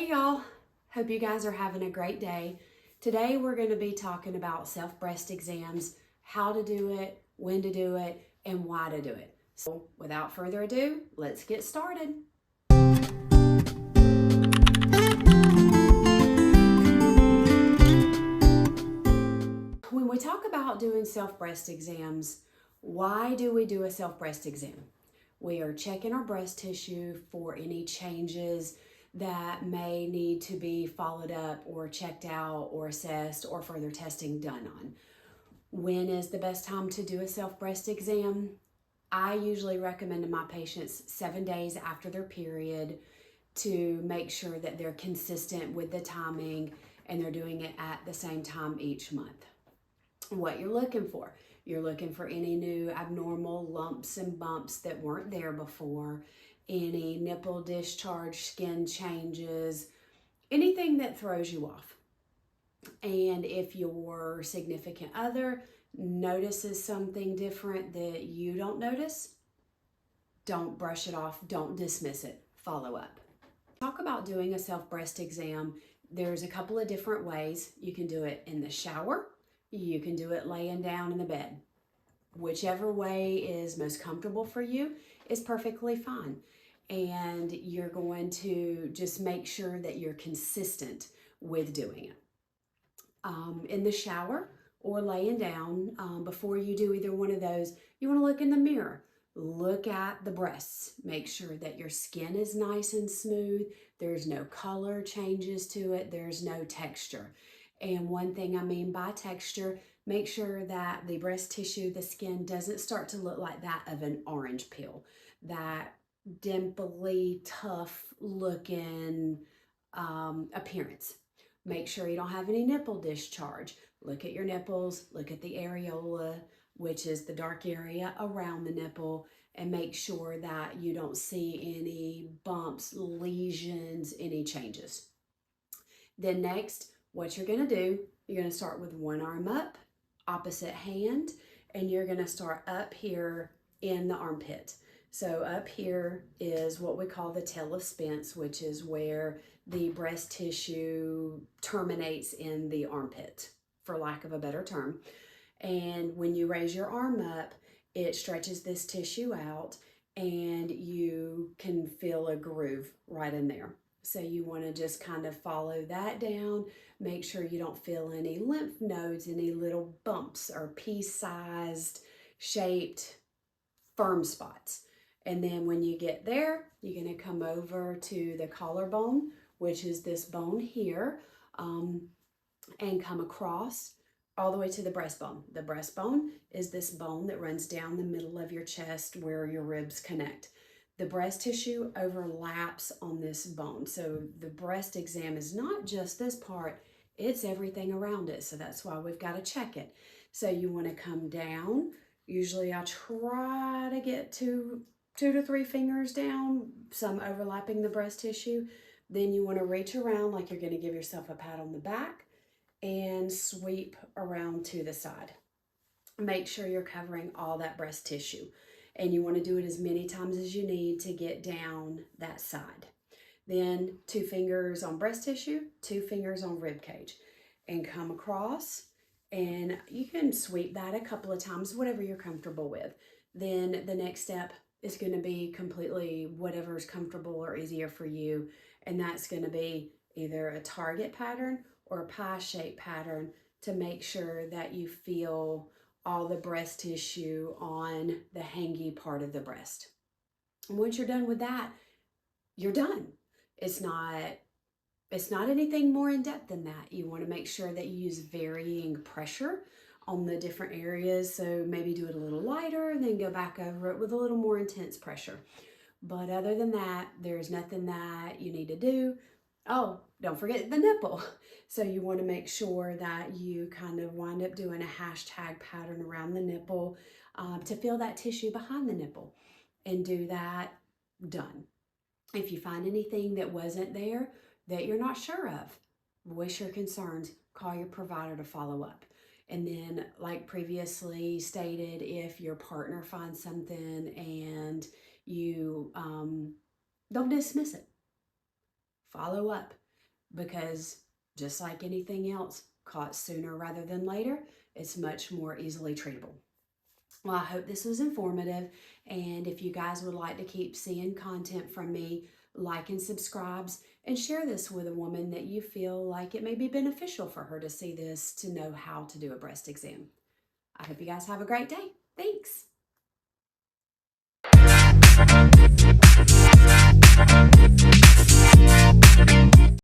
Hey y'all, hope you guys are having a great day. Today we're going to be talking about self-breast exams, how to do it, when to do it, and why to do it. So without further ado, let's get started. When we talk about doing self-breast exams, why do we do a self-breast exam? We are checking our breast tissue for any changes that may need to be followed up or checked out or assessed or further testing done on. When is the best time to do a self-breast exam? I usually recommend to my patients 7 days after their period to make sure that they're consistent with the timing and they're doing it at the same time each month. What you're looking for. You're looking for any new abnormal lumps and bumps that weren't there before, any nipple discharge, skin changes, anything that throws you off. And if your significant other notices something different that you don't notice, don't brush it off, don't dismiss it, follow up. Talk about doing a self-breast exam. There's a couple of different ways. You can do it in the shower. You can do it laying down in the bed. Whichever way is most comfortable for you is perfectly fine. And you're going to just make sure that you're consistent with doing it. In the shower or laying down, before you do either one of those, you want to look in the mirror. Look at the breasts. Make sure that your skin is nice and smooth. There's no color changes to it. There's no texture. And one thing I mean by texture, make sure that the breast tissue, the skin, doesn't start to look like that of an orange peel. That dimply, tough looking appearance. Make sure you don't have any nipple discharge. Look at your nipples, look at the areola, which is the dark area around the nipple, and make sure that you don't see any bumps, lesions, any changes. Then next, what you're going to do, you're going to start with one arm up, opposite hand, and you're going to start up here in the armpit. So up here is what we call the tail of Spence, which is where the breast tissue terminates in the armpit, for lack of a better term. And when you raise your arm up, it stretches this tissue out and you can feel a groove right in there. So you want to just kind of follow that down. Make sure you don't feel any lymph nodes, any little bumps or pea-sized shaped firm spots. And then when you get there, you're going to come over to the collarbone, which is this bone here, and come across all the way to the breastbone. The breastbone is this bone that runs down the middle of your chest where your ribs connect. The breast tissue overlaps on this bone. So the breast exam is not just this part, it's everything around it. So that's why we've got to check it. So you want to come down. Usually I try to get two to three fingers down, some overlapping the breast tissue. Then you want to reach around like you're going to give yourself a pat on the back and sweep around to the side. Make sure you're covering all that breast tissue. And you want to do it as many times as you need to get down that side. Then 2 fingers on breast tissue, 2 fingers on rib cage, and come across, and you can sweep that a couple of times, whatever you're comfortable with. Then the next step is going to be completely whatever is comfortable or easier for you, and that's going to be either a target pattern or a pie-shaped pattern to make sure that you feel all the breast tissue on the hangy part of the breast. And once you're done with that, you're done. It's not anything more in depth than that. You want to make sure that you use varying pressure on the different areas. So maybe do it a little lighter and then go back over it with a little more intense pressure. But other than that, there's nothing that you need to do. Oh, don't forget the nipple. So you want to make sure that you kind of wind up doing a hashtag pattern around the nipple to feel that tissue behind the nipple, and do that. Done. If you find anything that wasn't there that you're not sure of, voice your concerns, call your provider to follow up. And then, like previously stated, if your partner finds something and you don't dismiss it, follow up. because just like anything else, caught sooner rather than later, it's much more easily treatable. Well, I hope this was informative, and if you guys would like to keep seeing content from me, like and subscribes, and share this with a woman that you feel like it may be beneficial for her to see this, to know how to do a breast exam. I hope you guys have a great day. Thanks.